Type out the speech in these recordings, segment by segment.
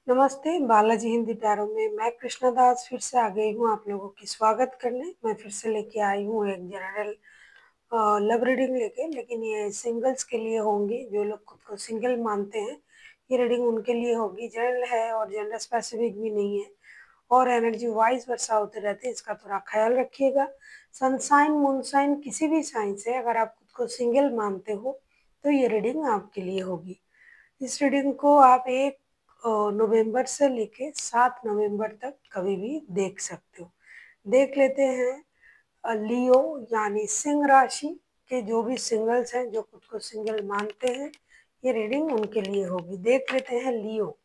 नमस्ते, बालाजी हिंदी टैरो में मैं कृष्णा दास फिर से आ गई हूँ आप लोगों की स्वागत करने। मैं फिर से लेके आई हूँ एक जनरल लव रीडिंग लेके, लेकिन ये सिंगल्स के लिए होंगी। जो लोग खुद को सिंगल मानते हैं, ये रीडिंग उनके लिए होगी। जनरल है और जेंडर स्पेसिफिक भी नहीं है, और एनर्जी वाइज वर्षा होते रहते हैं, इसका थोड़ा ख्याल रखिएगा। सनसाइन मूनसाइन किसी भी साइन से अगर आप खुद को सिंगल मानते हो तो ये रीडिंग आपके लिए होगी। इस रीडिंग को आप 1 नवंबर से लेके 7 नवंबर तक कभी भी देख सकते हो। देख लेते हैं लियो यानी सिंह राशि के जो भी सिंगल्स हैं, जो खुद को सिंगल मानते हैं, ये रीडिंग उनके लिए होगी। देख लेते हैं लियो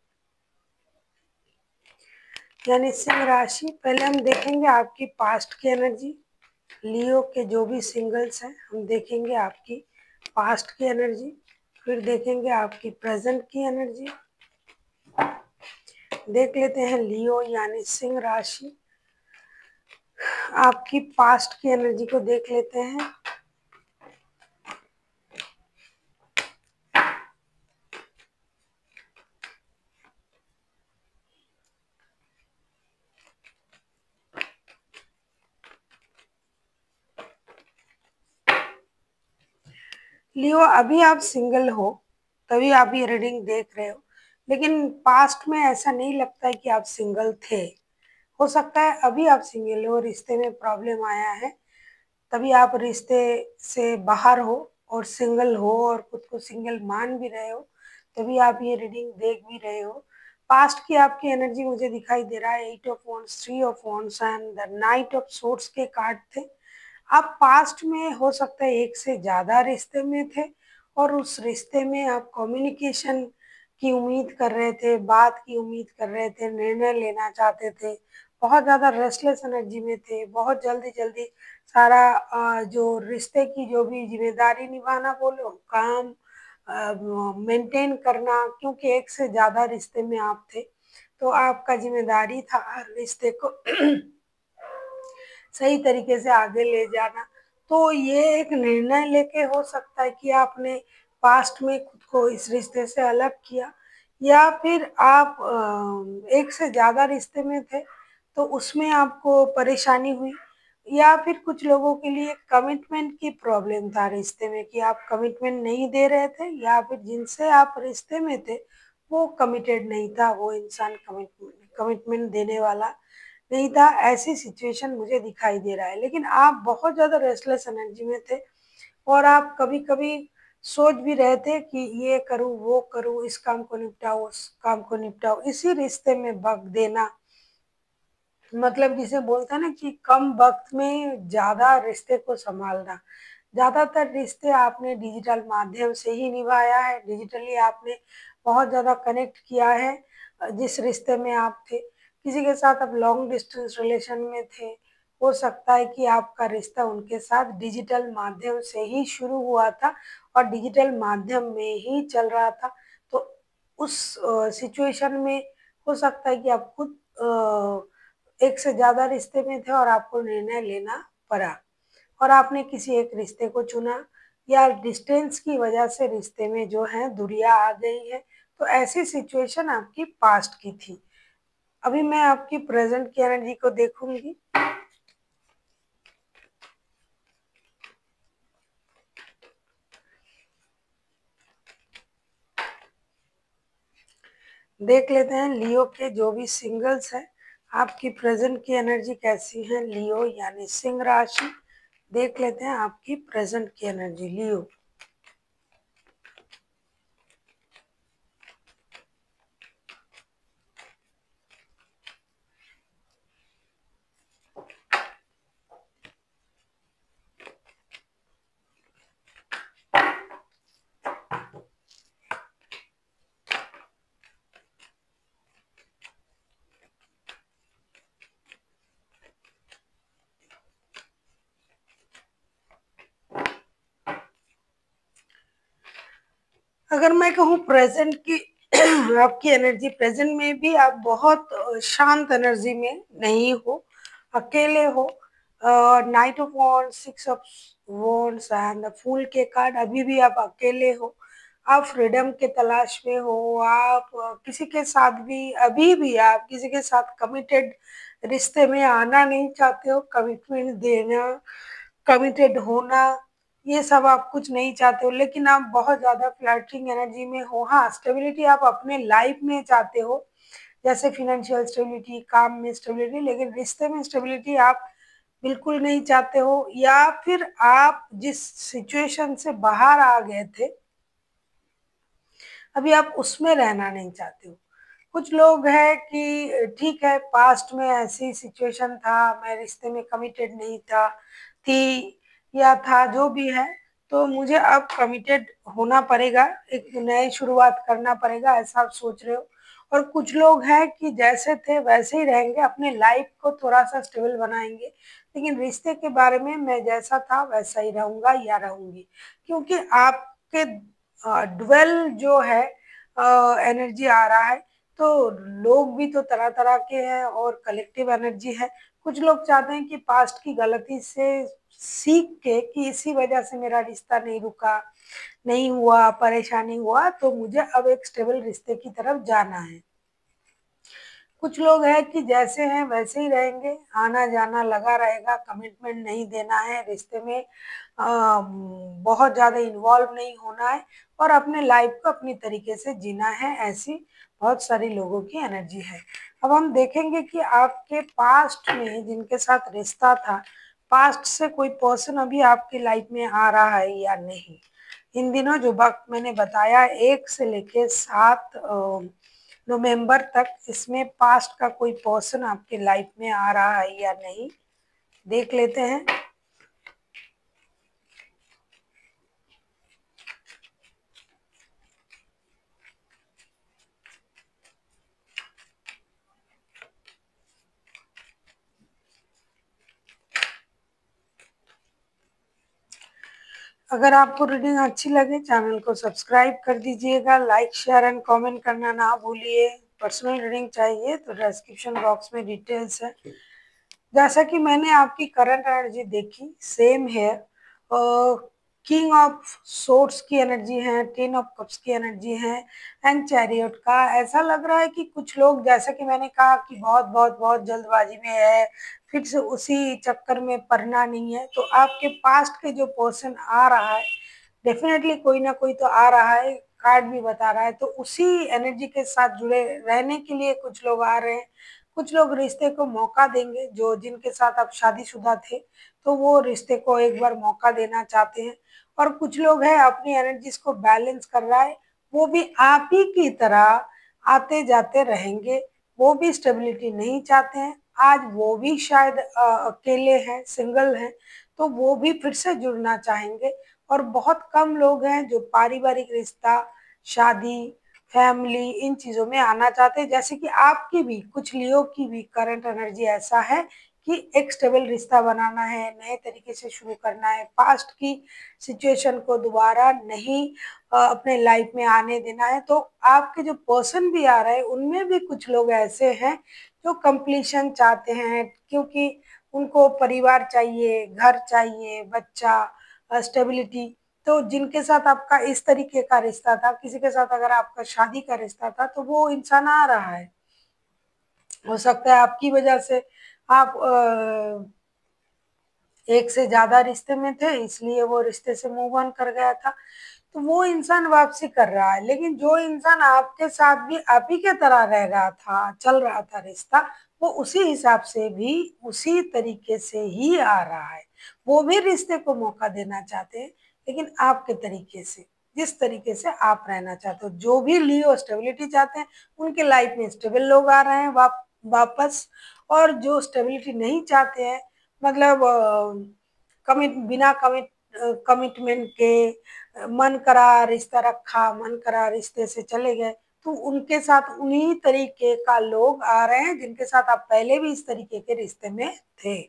यानी सिंह राशि। पहले हम देखेंगे आपकी पास्ट की एनर्जी। लियो के जो भी सिंगल्स हैं, हम देखेंगे आपकी पास्ट की एनर्जी, फिर देखेंगे आपकी प्रेजेंट की एनर्जी। देख लेते हैं लियो यानी सिंह राशि, आपकी पास्ट की एनर्जी को देख लेते हैं। लियो, अभी आप सिंगल हो तभी आप ये रीडिंग देख रहे हो, लेकिन पास्ट में ऐसा नहीं लगता है कि आप सिंगल थे। हो सकता है अभी आप सिंगल हो, रिश्ते में प्रॉब्लम आया है, तभी आप रिश्ते से बाहर हो और सिंगल हो और खुद को सिंगल मान भी रहे हो, तभी आप ये रीडिंग देख भी रहे हो। पास्ट की आपकी एनर्जी मुझे दिखाई दे रहा है 8 of wands, 3 of wands and the night of swords के कार्ड थे। आप पास्ट में हो सकता है एक से ज्यादा रिश्ते में थे, और उस रिश्ते में आप कम्युनिकेशन की उम्मीद कर रहे थे, बात की उम्मीद कर रहे थे, निर्णय लेना चाहते थे, बहुत ज्यादा रेस्टलेस एनर्जी में थे, बहुत जल्दी जल्दी सारा जो रिश्ते की जो भी जिम्मेदारी निभाना बोलो, काम मेंटेन करना, क्योंकि एक से ज्यादा रिश्ते में आप थे, तो आपका जिम्मेदारी था रिश्ते को सही तरीके से आगे ले जाना। तो ये एक निर्णय लेके हो सकता है कि आपने पास्ट में खुद को इस रिश्ते से अलग किया, या फिर आप एक से ज्यादा रिश्ते में थे तो उसमें आपको परेशानी हुई, या फिर कुछ लोगों के लिए कमिटमेंट की प्रॉब्लम था रिश्ते में कि आप कमिटमेंट नहीं दे रहे थे, या फिर जिनसे आप रिश्ते में थे वो कमिटेड नहीं था, वो इंसान कमिटमेंट देने वाला नहीं था। ऐसी सिचुएशन मुझे दिखाई दे रहा है, लेकिन आप बहुत ज्यादा रेस्टलेस एनर्जी में थे, और आप कभी कभी सोच भी रहे थे कि ये करूं वो करूं, इस काम को निपटाओ उस काम को निपटाओ, इसी रिश्ते में वक्त देना, मतलब जिसे बोलते हैं ना कि कम वक्त में ज्यादा रिश्ते को संभालना। ज्यादातर रिश्ते आपने डिजिटल माध्यम से ही निभाया है, डिजिटली आपने बहुत ज्यादा कनेक्ट किया है। जिस रिश्ते में आप थे, किसी के साथ आप लॉन्ग डिस्टेंस रिलेशन में थे, हो सकता है कि आपका रिश्ता उनके साथ डिजिटल माध्यम से ही शुरू हुआ था और डिजिटल माध्यम में ही चल रहा था। तो उस सिचुएशन में हो सकता है कि आप खुद एक से ज्यादा रिश्ते में थे और आपको निर्णय लेना पड़ा, और आपने किसी एक रिश्ते को चुना, या डिस्टेंस की वजह से रिश्ते में जो है दूरियां आ गई है। तो ऐसी सिचुएशन आपकी पास्ट की थी। अभी मैं आपकी प्रेजेंट की एनर्जी को देखूंगी। देख लेते हैं लियो के जो भी सिंगल्स हैं, आपकी प्रेजेंट की एनर्जी कैसी है। लियो यानी सिंह राशि, देख लेते हैं आपकी प्रेजेंट की एनर्जी लियो। अगर मैं कहूँ प्रेजेंट की आपकी एनर्जी, प्रेजेंट में भी आप बहुत शांत एनर्जी में नहीं हो, अकेले हो। Knight of wands, 6 of wands and the fool के कार्ड, अभी भी आप अकेले हो। आप फ्रीडम के तलाश में हो, आप किसी के साथ भी अभी भी आप किसी के साथ कमिटेड रिश्ते में आना नहीं चाहते हो, कमिटमेंट देना, कमिटेड होना, ये सब आप कुछ नहीं चाहते हो, लेकिन आप बहुत ज़्यादा फ्लर्टिंग एनर्जी में हो। हाँ, स्टेबिलिटी आप अपने लाइफ में चाहते हो, जैसे फाइनेंशियल स्टेबिलिटी, काम में स्टेबिलिटी, लेकिन रिश्ते में स्टेबिलिटी आप बिल्कुल नहीं चाहते हो, या फिर आप जिस सिचुएशन से बाहर आ गए थे अभी आप उसमें रहना नहीं चाहते हो। कुछ लोग हैं कि ठीक है, पास्ट में ऐसी सिचुएशन था, मैं रिश्ते में कमिटेड नहीं था, थी या था, जो भी है, तो मुझे अब कमिटेड होना पड़ेगा, एक नई शुरुआत करना पड़ेगा, ऐसा आप सोच रहे हो। और कुछ लोग हैं कि जैसे थे वैसे ही रहेंगे, अपने लाइफ को थोड़ा सा स्टेबल बनाएंगे, लेकिन रिश्ते के बारे में मैं जैसा था वैसा ही रहूंगा या रहूंगी, क्योंकि आपके ड्वेल जो है एनर्जी आ रहा है, तो लोग भी तो तरह तरह के हैं और कलेक्टिव एनर्जी है। कुछ लोग चाहते हैं कि पास्ट की गलती से सीख के कि इसी वजह से मेरा रिश्ता नहीं रुका, नहीं हुआ, परेशानी हुआ, तो मुझे अब एक स्टेबल रिश्ते की तरफ जाना है। कुछ लोग हैं कि जैसे हैं वैसे ही रहेंगे, आना जाना लगा रहेगा, कमिटमेंट नहीं देना है रिश्ते में, बहुत ज़्यादा इन्वॉल्व नहीं होना है, और अपने लाइफ को अपनी तरीके से जीना है। ऐसी बहुत सारी लोगों की एनर्जी है। अब हम देखेंगे कि आपके पास्ट में जिनके साथ रिश्ता था, पास्ट से कोई पर्सन अभी आपकी लाइफ में आ रहा है या नहीं। इन दिनों जो वक्त मैंने बताया 1 से लेके 7 नवंबर तक, इसमें पास्ट का कोई पर्सन आपके लाइफ में आ रहा है या नहीं, देख लेते हैं। अगर आपको रीडिंग अच्छी लगे, चैनल को सब्सक्राइब कर दीजिएगा, लाइक शेयर एंड कमेंट करना ना भूलिए। पर्सनल रीडिंग चाहिए तो डिस्क्रिप्शन बॉक्स में डिटेल्स है। जैसा कि मैंने आपकी करंट एनर्जी देखी, सेम है। किंग ऑफ सोर्ड्स की एनर्जी है, 10 ऑफ कप्स की एनर्जी है, एंड चैरियट का। ऐसा लग रहा है कि कुछ लोग, जैसा कि मैंने कहा, कि बहुत बहुत बहुत जल्दबाजी में है, फिर से उसी चक्कर में पड़ना नहीं है। तो आपके पास्ट के जो पर्सन आ रहा है, डेफिनेटली कोई ना कोई तो आ रहा है, कार्ड भी बता रहा है, तो उसी एनर्जी के साथ जुड़े रहने के लिए कुछ लोग आ रहे हैं। कुछ लोग रिश्ते को मौका देंगे, जो जिनके साथ आप शादीशुदा थे, तो वो रिश्ते को एक बार मौका देना चाहते हैं। और कुछ लोग हैं अपनी एनर्जीज को बैलेंस कर रहा है, वो भी आप ही की तरह आते जाते रहेंगे, वो भी स्टेबिलिटी नहीं चाहते हैं। आज वो भी शायद अकेले हैं, सिंगल हैं, तो वो भी फिर से जुड़ना चाहेंगे। और बहुत कम लोग हैं जो पारिवारिक रिश्ता, शादी, फैमिली, इन चीजों में आना चाहते हैं। जैसे कि आपकी भी, कुछ लियो की भी करंट एनर्जी ऐसा है कि एक स्टेबल रिश्ता बनाना है, नए तरीके से शुरू करना है, पास्ट की सिचुएशन को दोबारा नहीं अपने लाइफ में आने देना है। तो आपके जो पर्सन भी आ रहे हैं, उनमें भी कुछ लोग ऐसे हैं जो कंप्लीशन चाहते हैं, क्योंकि उनको परिवार चाहिए, घर चाहिए, बच्चा, स्टेबिलिटी। तो जिनके साथ आपका इस तरीके का रिश्ता था, किसी के साथ अगर आपका शादी का रिश्ता था, तो वो इंसान आ रहा है। हो सकता है आपकी वजह से आप एक से ज्यादा रिश्ते में थे, इसलिए वो रिश्ते से मूव ऑन कर गया था, तो वो इंसान वापसी कर रहा है। लेकिन जो इंसान आपके साथ भी आप ही के तरह रह रहा था, चल रहा था रिश्ता, वो उसी हिसाब से भी, उसी तरीके से ही आ रहा है। वो भी रिश्ते को मौका देना चाहते हैं, लेकिन आपके तरीके से, जिस तरीके से आप रहना चाहते हो। जो भी लियो स्टेबिलिटी चाहते हैं, उनके लाइफ में स्टेबल लोग आ रहे हैं वापस। और जो स्टेबिलिटी नहीं चाहते हैं, मतलब कमिटमेंट के, मन करा रिश्ता रखा, मन करा रिश्ते से चले गए, तो उनके साथ उन्हीं तरीके का लोग आ रहे हैं जिनके साथ आप पहले भी इस तरीके के रिश्ते में थे।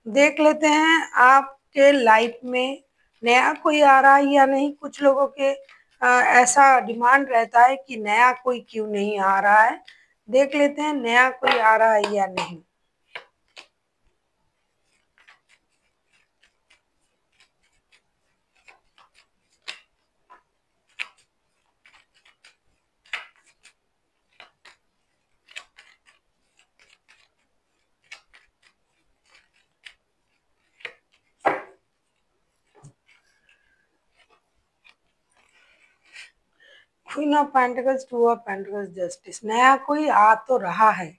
देख लेते हैं आपके लाइफ में नया कोई आ रहा है या नहीं। कुछ लोगों के ऐसा डिमांड रहता है कि नया कोई क्यों नहीं आ रहा है। देख लेते हैं नया कोई आ रहा है या नहीं। Queen of pentacles, two of pentacles, justice. नया कोई आ तो रहा है,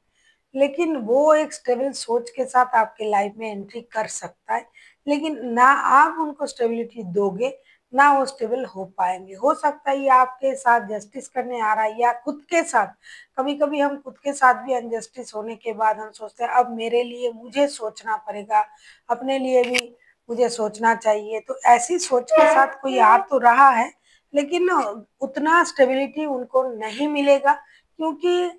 लेकिन वो एक स्टेबल सोच के साथ आपके लाइफ में एंट्री कर सकता है, लेकिन ना आप उनको स्टेबिलिटी दोगे, ना वो स्टेबल हो पाएंगे। हो सकता है ये आपके साथ जस्टिस करने आ रहा है, या खुद के साथ। कभी कभी हम खुद के साथ भी अनजस्टिस होने के बाद हम सोचते हैं अब मेरे लिए मुझे सोचना पड़ेगा, अपने लिए भी मुझे सोचना चाहिए। तो ऐसी सोच के साथ कोई आ तो रहा है, लेकिन उतना स्टेबिलिटी उनको नहीं मिलेगा, क्योंकि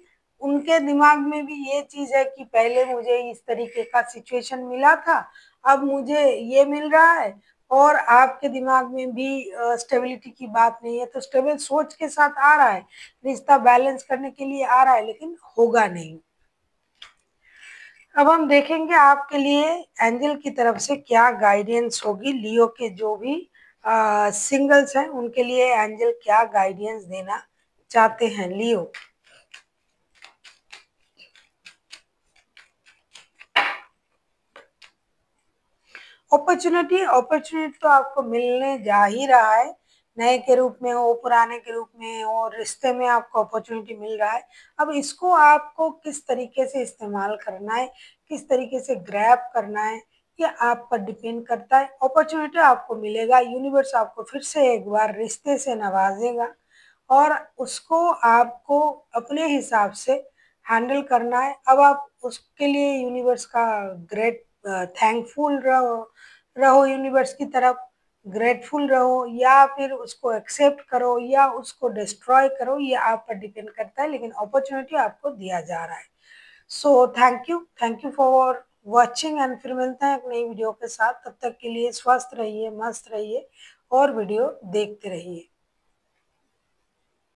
उनके दिमाग में भी ये चीज है कि पहले मुझे इस तरीके का सिचुएशन मिला था, अब मुझे ये मिल रहा है। और आपके दिमाग में भी स्टेबिलिटी की बात नहीं है, तो स्टेबल सोच के साथ आ रहा है, रिश्ता बैलेंस करने के लिए आ रहा है, लेकिन होगा नहीं। अब हम देखेंगे आपके लिए एंजल की तरफ से क्या गाइडेंस होगी। लियो के जो भी सिंगल्स हैं उनके लिए एंजल क्या गाइडेंस देना चाहते हैं। लियो, अपॉर्चुनिटी, अपॉर्चुनिटी तो आपको मिलने जा ही रहा है, नए के रूप में हो, पुराने के रूप में हो, रिश्ते में आपको अपॉर्चुनिटी मिल रहा है। अब इसको आपको किस तरीके से इस्तेमाल करना है, किस तरीके से ग्रैब करना है, ये आप पर डिपेंड करता है। अपॉर्चुनिटी आपको मिलेगा, यूनिवर्स आपको फिर से एक बार रिश्ते से नवाजेगा, और उसको आपको अपने हिसाब से हैंडल करना है। अब आप उसके लिए यूनिवर्स का ग्रेट थैंकफुल रहो, यूनिवर्स की तरफ ग्रेटफुल रहो, या फिर उसको एक्सेप्ट करो या उसको डिस्ट्रॉय करो, ये आप पर डिपेंड करता है, लेकिन अपॉर्चुनिटी आपको दिया जा रहा है। So thank you for watching, and फिर मिलते हैं एक नई वीडियो के साथ। तब तक के लिए स्वस्थ रहिए, मस्त रहिए और वीडियो देखते रहिए।